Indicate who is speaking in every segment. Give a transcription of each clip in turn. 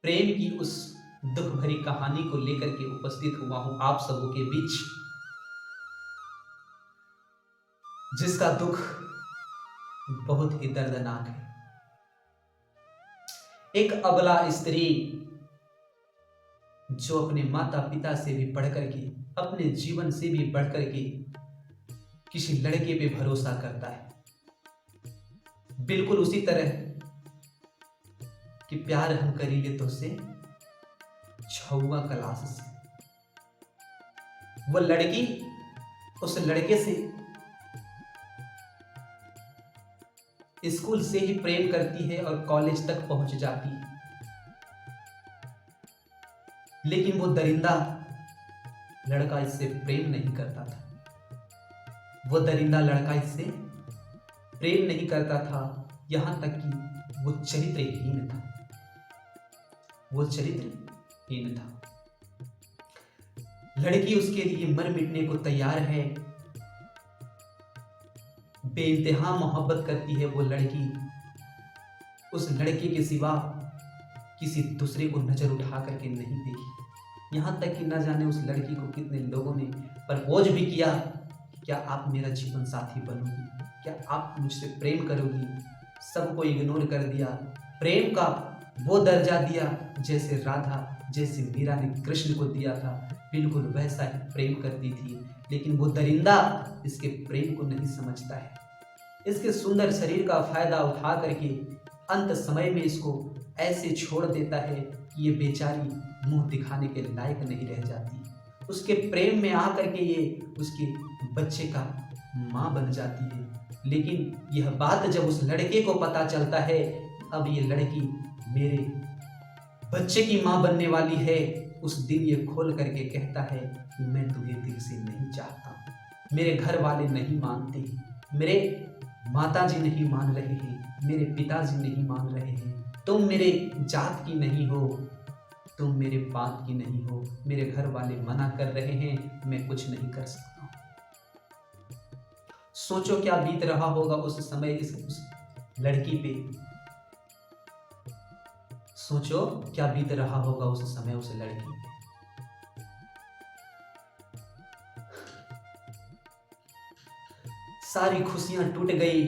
Speaker 1: प्रेम की उस दुख भरी कहानी को लेकर के उपस्थित हुआ हूं आप सबों के बीच, जिसका दुख बहुत ही दर्दनाक है। एक अबला स्त्री जो अपने माता पिता से भी बढ़कर के, अपने जीवन से भी बढ़कर के किसी लड़के पे भरोसा करता है, बिल्कुल उसी तरह कि प्यार हम करेंगे तो से छुआ क्लास से। वो लड़की उस लड़के से स्कूल से ही प्रेम करती है और कॉलेज तक पहुंच जाती है, लेकिन वो दरिंदा लड़का इससे प्रेम नहीं करता था। वो दरिंदा लड़का इससे प्रेम नहीं करता था, यहां तक कि वो चरित्रहीन था। वो चरित्रहीन था। लड़की उसके लिए मर मिटने को तैयार है, बेइंतहा मोहब्बत करती है वो लड़की। उस लड़के के सिवा किसी दूसरे को नजर उठा करके नहीं देखी। यहां तक कि न जाने उस लड़की को कितने लोगों ने प्रपोज भी किया, क्या आप मेरा जीवन साथी बनोगी, क्या आप मुझसे प्रेम करोगी। सबको इग्नोर कर दिया। प्रेम का वो दर्जा दिया जैसे राधा, जैसे मीरा ने कृष्ण को दिया था, बिल्कुल वैसा ही प्रेम करती थी। लेकिन वो दरिंदा इसके प्रेम को नहीं समझता है। इसके सुंदर शरीर का फायदा उठा करके अंत समय में इसको ऐसे छोड़ देता है कि ये बेचारी मुंह दिखाने के लायक नहीं रह जाती। उसके प्रेम में आकर के ये उसके बच्चे का माँ बन जाती है। लेकिन यह बात जब उस लड़के को पता चलता है, अब ये लड़की मेरे बच्चे की माँ बनने वाली है, उस दिन ये खोल करके कहता है कि मैं तुम्हें दिल से नहीं चाहता। मेरे घर वाले नहीं मानते, मेरे माताजी नहीं मान रहे हैं, मेरे पिताजी नहीं मान रहे हैं। तुम मेरे जात की नहीं हो, तुम मेरे बात की नहीं हो, मेरे घर वाले मना कर रहे हैं, मैं कुछ नहीं कर सकता। सोचो क्या बीत रहा होगा उस समय उस लड़की पे। सोचो क्या बीत रहा होगा उस समय उस लड़की पे। सारी खुशियां टूट गई,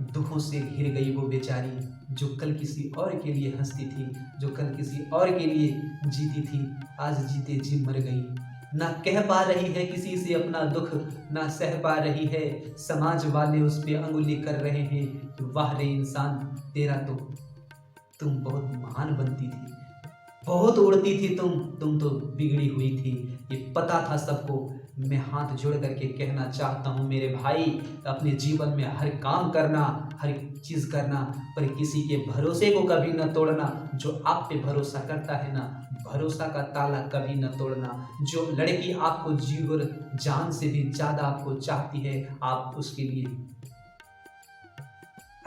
Speaker 1: दुखों से घिर गई वो बेचारी, जो कल किसी और के लिए हंसती थी, जो कल किसी और के लिए जीती थी, आज जीते जी मर गई। ना कह पा रही है किसी से अपना दुख, ना सह पा रही है। समाज वाले उस पे अंगुली कर रहे हैं कि वाह रे इंसान, तेरा तो तुम बहुत महान बनती थी, बहुत उड़ती थी तुम तो बिगड़ी हुई थी। ये पता था सबको। मैं हाथ जोड़ करके कहना चाहता हूँ मेरे भाई, अपने जीवन में हर काम करना, हर चीज करना, पर किसी के भरोसे को कभी न तोड़ना। जो आप पे भरोसा करता है ना, भरोसा का ताला कभी न तोड़ना। जो लड़की आपको जीवन जान से भी ज्यादा आपको चाहती है, आप उसके लिए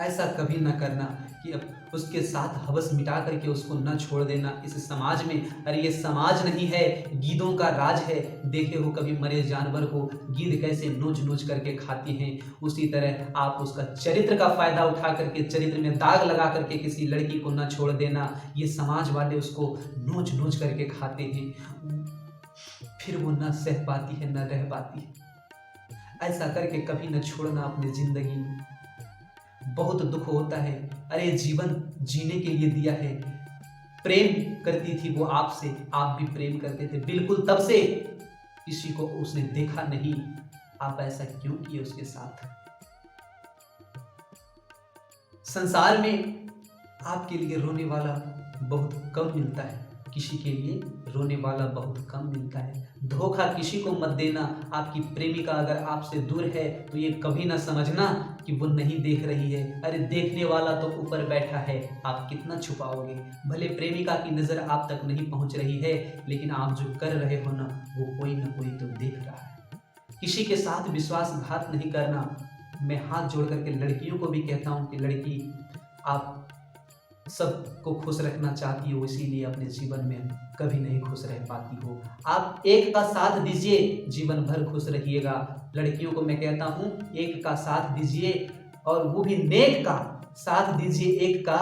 Speaker 1: ऐसा कभी न करना कि अब उसके साथ हवस मिटा करके उसको न छोड़ देना। इस समाज में, अरे ये समाज नहीं है, गीदों का राज है। देखे हो कभी मरे जानवर को गीद कैसे नोच नोच करके खाती हैं, उसी तरह आप उसका चरित्र का फायदा उठा करके, चरित्र में दाग लगा करके किसी लड़की को न छोड़ देना। ये समाज वाले उसको नोच नोच करके खाते हैं, फिर वो न सह पाती है न रह पाती है। ऐसा करके कभी न छोड़ना अपनी जिंदगी में। बहुत दुख होता है। अरे जीवन जीने के लिए दिया है। प्रेम करती थी वो आपसे, आप भी प्रेम करते थे, बिल्कुल तब से किसी को उसने देखा नहीं। आप ऐसा क्यों किए उसके साथ? संसार में आपके लिए रोने वाला बहुत कम मिलता है, किसी के लिए रोने वाला बहुत कम मिलता है। धोखा किसी को मत देना। आपकी प्रेमिका अगर आपसे दूर है तो ये कभी ना समझना कि वो नहीं देख रही है। अरे देखने वाला तो ऊपर बैठा है, आप कितना छुपाओगे। भले प्रेमिका की नज़र आप तक नहीं पहुंच रही है, लेकिन आप जो कर रहे हो ना, वो कोई ना कोई तो देख रहा है। किसी के साथ विश्वासघात नहीं करना। मैं हाथ जोड़ करके लड़कियों को भी कहता हूँ कि लड़की, आप सबको खुश रखना चाहती हो, इसीलिए अपने जीवन में कभी नहीं खुश रह पाती हो। आप एक का साथ दीजिए, जीवन भर खुश रहिएगा। लड़कियों को मैं कहता हूँ, एक का साथ दीजिए, और वो भी नेक का साथ दीजिए। एक का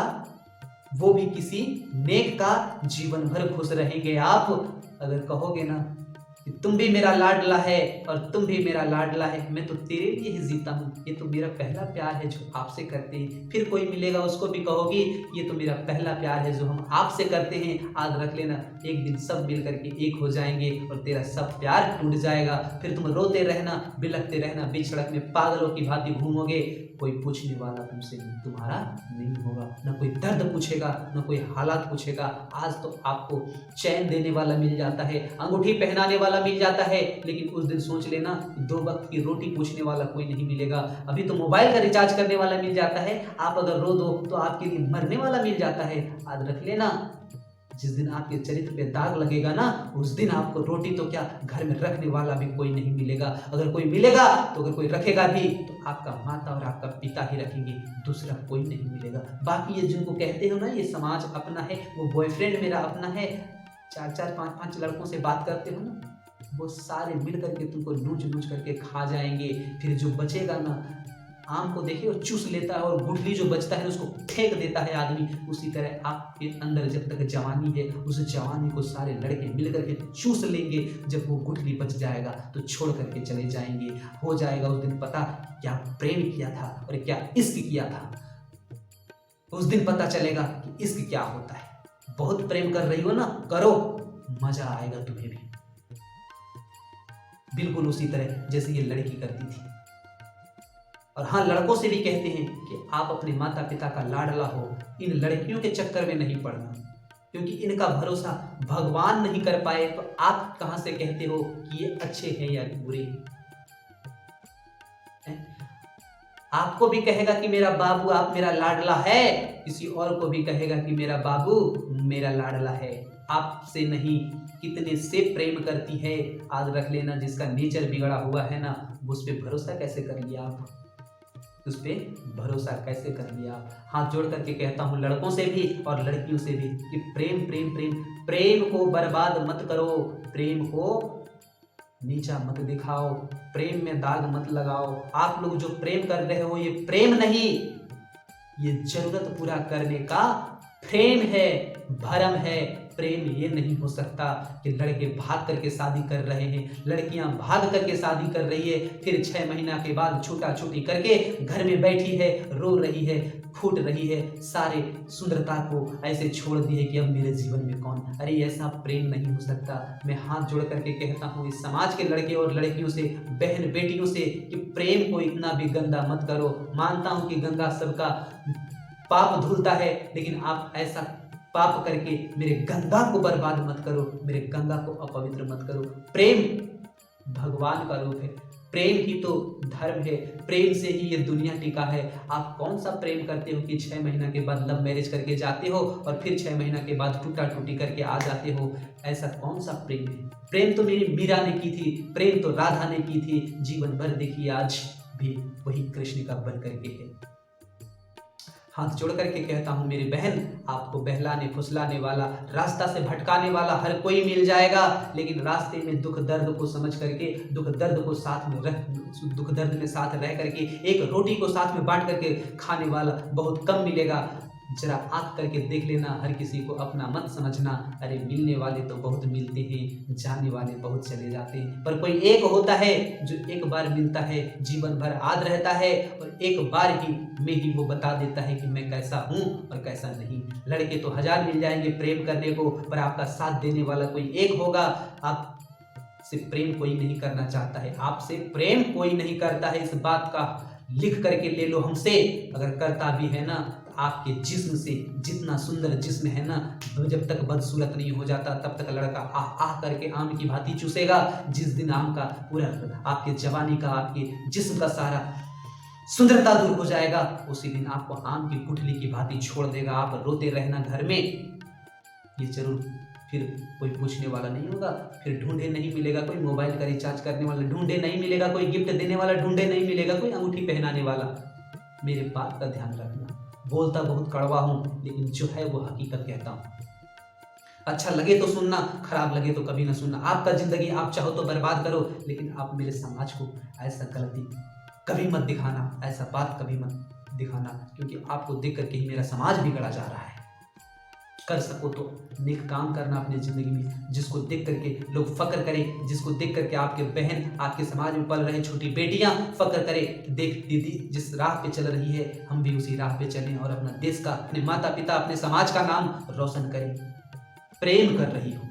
Speaker 1: वो भी किसी नेक का, जीवन भर खुश रहेंगे आप। अगर कहोगे ना कि तुम भी मेरा लाडला है और तुम भी मेरा लाडला है, मैं तो तेरे लिए ही जीता हूँ, ये तो मेरा पहला प्यार है जो आपसे करते हैं, फिर कोई मिलेगा उसको भी कहोगी ये तो मेरा पहला प्यार है जो हम आपसे करते हैं। याद रख लेना, एक दिन सब मिल करके एक हो जाएंगे और तेरा सब प्यार टूट जाएगा। फिर तुम रोते रहना, बिलखते रहना, बीच सड़क में पागलों की भांति घूमोगे, कोई पूछने वाला तुमसे तुम्हारा नहीं होगा, न कोई दर्द पूछेगा, न कोई हालात पूछेगा। आज तो आपको चैन देने वाला मिल जाता है, अंगूठी पहनाने वाला मिल जाता है, लेकिन उस दिन सोच लेना 2 वक्त की रोटी पूछने वाला कोई नहीं मिलेगा। अभी तो मोबाइल का रिचार्ज करने वाला मिल जाता है, आप अगर रो दो तो आपके लिए मरने वाला मिल जाता है। याद रख लेना, जिस दिन आपके चरित्र पे दाग लगेगा ना, उस दिन आपको रोटी तो क्या घर में रखने वाला भी कोई नहीं मिलेगा। अगर कोई मिलेगा तो अगर कोई रखेगा भी तो आपका माता और आपका पिता ही रखेंगे, दूसरा कोई नहीं मिलेगा। बाकी ये जिनको कहते हो ना ये समाज अपना है, वो बॉयफ्रेंड मेरा अपना है, 4-4 5-5 लड़कों से बात करते हो ना, वो सारे मिल करके तुमको नूच नूच करके खा जाएंगे। फिर जो बचेगा ना, आम को देखिए और चूस लेता है और गुठली जो बचता है उसको फेंक देता है आदमी। उसी तरह आपके अंदर जब तक जवानी है, उस जवानी को सारे लड़के मिल करके चूस लेंगे। जब वो गुठली बच जाएगा तो छोड़ करके चले जाएंगे। हो जाएगा उस दिन पता क्या प्रेम किया था और क्या इश्क किया था। उस दिन पता चलेगा कि इश्क क्या होता है। बहुत प्रेम कर रही हो ना, करो, मजा आएगा तुम्हें भी, बिल्कुल उसी तरह जैसे ये लड़की करती थी। और हाँ, लड़कों से भी कहते हैं कि आप अपने माता पिता का लाडला हो, इन लड़कियों के चक्कर में नहीं पड़ना, क्योंकि इनका भरोसा भगवान नहीं कर पाए तो आप कहां से कहते हो कि ये अच्छे हैं या बुरे हैं। आपको भी कहेगा कि मेरा बाबू आप मेरा लाडला है, किसी और को भी कहेगा कि मेरा बाबू मेरा लाडला है। आपसे नहीं, कितने से प्रेम करती है। आज रख लेना, जिसका नेचर बिगड़ा हुआ है ना, उस पर भरोसा कैसे कर लिया आप, उस पर भरोसा कैसे कर लिया आप। हाथ जोड़ करके कहता हूँ लड़कों से भी और लड़कियों से भी कि प्रेम प्रेम प्रेम प्रेम को बर्बाद मत करो, प्रेम को नीचा मत दिखाओ, प्रेम में दाग मत लगाओ। आप लोग जो प्रेम कर रहे हो ये प्रेम नहीं, ये जरूरत पूरा करने का प्रेम है, भरम है। प्रेम ये नहीं हो सकता कि लड़के भाग करके शादी कर रहे हैं, लड़कियां भाग करके शादी कर रही है, फिर 6 महीना के बाद छूटा छूटी करके घर में बैठी है, रो रही है, फूट रही है, सारे सुंदरता को ऐसे छोड़ दी है कि अब मेरे जीवन में कौन। अरे ऐसा प्रेम नहीं हो सकता। मैं हाथ जोड़ करके कहता हूँ इस समाज के लड़के और लड़कियों से, बहन बेटियों से कि प्रेम को इतना भी गंदा मत करो। मानता हूँ कि गंगा सबका पाप धुलता है, लेकिन आप ऐसा पाप करके मेरे गंगा को बर्बाद मत करो, मेरे गंगा को अपवित्र मत करो। प्रेम भगवान का रूप है, प्रेम ही तो धर्म है, प्रेम से ही ये दुनिया टिका है। आप कौन सा प्रेम करते हो कि 6 महीना के बाद लव मैरिज करके जाते हो और फिर 6 महीना के बाद टूटा टूटी करके आ जाते हो। ऐसा कौन सा प्रेम है। प्रेम तो मेरी मीरा ने की थी, प्रेम तो राधा ने की थी, जीवन भर देखिए आज भी वही कृष्ण का बन करके है। हाथ जोड़ करके कहता हूँ मेरी बहन, आपको बहलाने फुसलाने वाला, रास्ता से भटकाने वाला हर कोई मिल जाएगा, लेकिन रास्ते में दुख दर्द को समझ करके, दुख दर्द को साथ में दुख दर्द में साथ रह करके, एक रोटी को साथ में बांट करके खाने वाला बहुत कम मिलेगा। जरा आंख करके देख लेना, हर किसी को अपना मत समझना। अरे मिलने वाले तो बहुत मिलते हैं, जाने वाले बहुत चले जाते हैं, पर कोई एक होता है जो एक बार मिलता है, जीवन भर याद रहता है और एक बार ही में ही वो बता देता है कि मैं कैसा हूँ और कैसा नहीं। लड़के तो 1000 मिल जाएंगे प्रेम करने को, पर आपका साथ देने वाला कोई एक होगा। आपसे प्रेम कोई नहीं करना चाहता है, आपसे प्रेम कोई नहीं करता है, इस बात का लिख करके ले लो हमसे। अगर करता भी है ना, आपके जिस्म से, जितना सुंदर जिस्म है ना, जब तक बदसूरत नहीं हो जाता तब तक लड़का आह आह करके आम की भांति चूसेगा। जिस दिन आम का पूरा आपके जवानी का, आपके जिस्म का सारा सुंदरता दूर हो जाएगा, उसी दिन आपको आम की गुठली की भांति छोड़ देगा। आप रोते रहना घर में, ये जरूर फिर कोई पूछने वाला नहीं होगा, फिर ढूंढे नहीं मिलेगा कोई मोबाइल का रिचार्ज करने वाला, ढूंढे नहीं मिलेगा कोई गिफ्ट देने वाला, ढूंढे नहीं मिलेगा कोई अंगूठी पहनाने वाला। मेरे बात का ध्यान रखना। बोलता बहुत कड़वा हूं, लेकिन जो है वो हकीकत कहता हूं। अच्छा लगे तो सुनना, खराब लगे तो कभी ना सुनना। आपका जिंदगी आप चाहो तो बर्बाद करो, लेकिन आप मेरे समाज को ऐसा गलती कभी मत दिखाना, ऐसा बात कभी मत दिखाना, क्योंकि आपको देख करके ही मेरा समाज बिगड़ा जा रहा है। कर सको तो नेक काम करना अपनी ज़िंदगी में, जिसको देख करके लोग फ़क्र करें, जिसको देख करके आपके बहन, आपके समाज में पल रहे छोटी बेटियां फ़क्र करें कि देख दीदी जिस राह पे चल रही है, हम भी उसी राह पे चलें और अपना देश का, अपने माता पिता, अपने समाज का नाम रोशन करें। प्रेम कर रही हो,